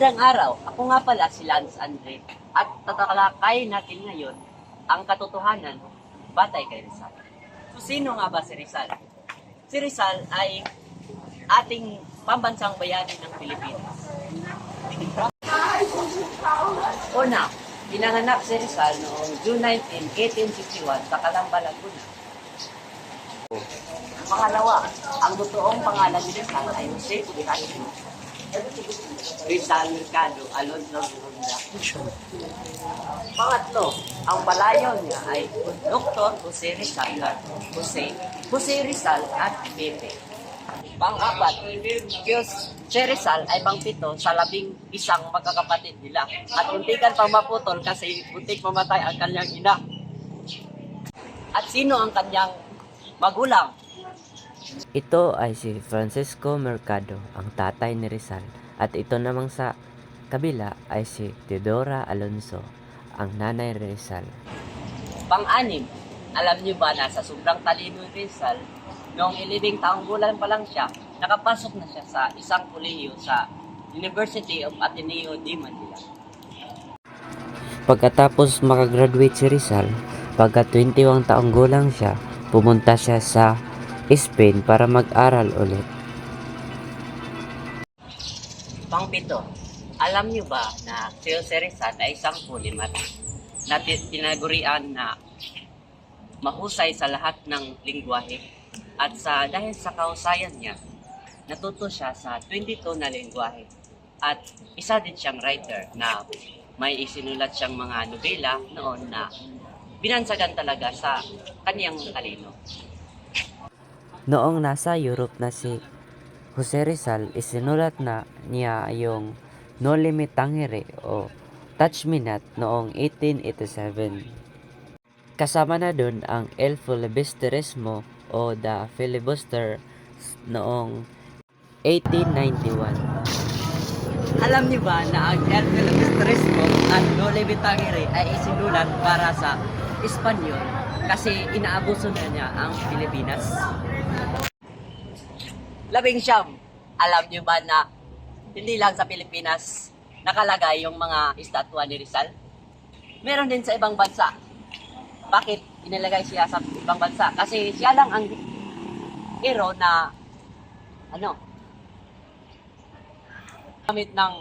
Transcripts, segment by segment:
Magandang araw. Ako nga pala si Lance Andre at tatalakayin natin ngayon ang katotohanan batay kay Rizal. So, sino nga ba si Rizal? Si Rizal ay ating pambansang bayani ng Pilipinas. Una, pinanganak si Rizal noong June 19, 1861 sa Calamba, Laguna. Pangalawa, ang totoong pangalan ni Rizal ay Jose Bonifacio Rizal Mercado Alonso Ronda. Pangatlo, ang palayaw niya ay Dr. Jose Rizal at Jose Rizal at Pepe. Pang-apat, si Rizal ay pang-pito sa 11 magkakapatid nila at untikan pang maputol kasi untik mamatay ang kanyang ina. At sino ang kanyang magulang? Ito ay si Francisco Mercado, ang tatay ni Rizal, at ito namang sa kabila ay si Teodora Alonso, ang nanay ni Rizal. Pang-anim, alam niyo ba na sa sobrang talino ni Rizal, noong 11 taong gulang pa lang siya, nakapasok na siya sa isang kolehiyo sa University of Ateneo de Manila. Pagkatapos makagraduate si Rizal, pagka 21 taong gulang siya, pumunta siya sa Spain para mag-aral ulit. Pang-pito, alam niyo ba na si Jose Rizal ay isang pulimat na tinagurian na mahusay sa lahat ng lingwahe at dahil sa kahusayan niya, natuto siya sa 22 na lingwahe at isa din siyang writer na may isinulat siyang mga nobela noon na binansagan talaga sa kaniyang talino. Noong nasa Europe na si Jose Rizal, isinulat na niya yung No Limit Tangere o Touch Me Not noong 1887. Kasama na dun ang El Filibusterismo o The Filibuster noong 1891. Alam niyo ba na ang El Filibusterismo at No Limit Tangere ay isinulat para sa Espanyol kasi inaabuso na niya ang Pilipinas? 11, alam niyo ba na hindi lang sa Pilipinas nakalagay yung mga estatwa ni Rizal? Meron din sa ibang bansa. Bakit inilagay siya sa ibang bansa? Kasi siya lang ang hero na gamit ng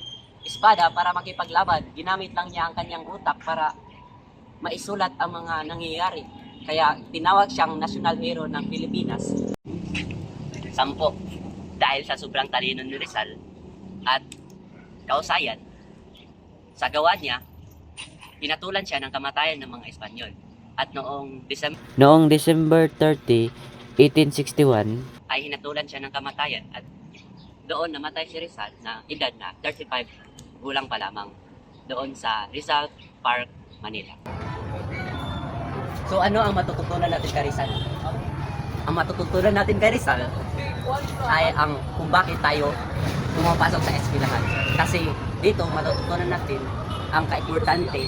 espada para makipaglaban. Ginamit lang niya ang kanyang utak para maisulat ang mga nangyayari. Kaya tinawag siyang national hero ng Pilipinas. 10. Dahil sa sobrang talino ni Rizal at kausayan, sa gawa niya, pinatulan siya ng kamatayan ng mga Espanyol. At noong December 30, 1861, ay hinatulan siya ng kamatayan at doon namatay si Rizal na edad na 35 gulang pa lamang doon sa Rizal Park, Manila. So ano ang matututunan natin kay Rizal? Ang matututunan natin kay Rizal ay ang kung bakit tayo pumapasok sa eskwelahan. Kasi dito matututunan natin ang kaimportante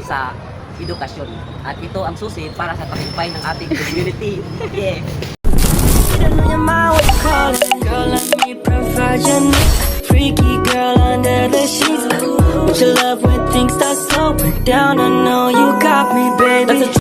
sa edukasyon. At ito ang susi para sa tagumpay ng ating community. Yeah! Girl, let me provide your needs. Freaky girl under the sheets. Would you love when things start slowing down? I know you got me, baby.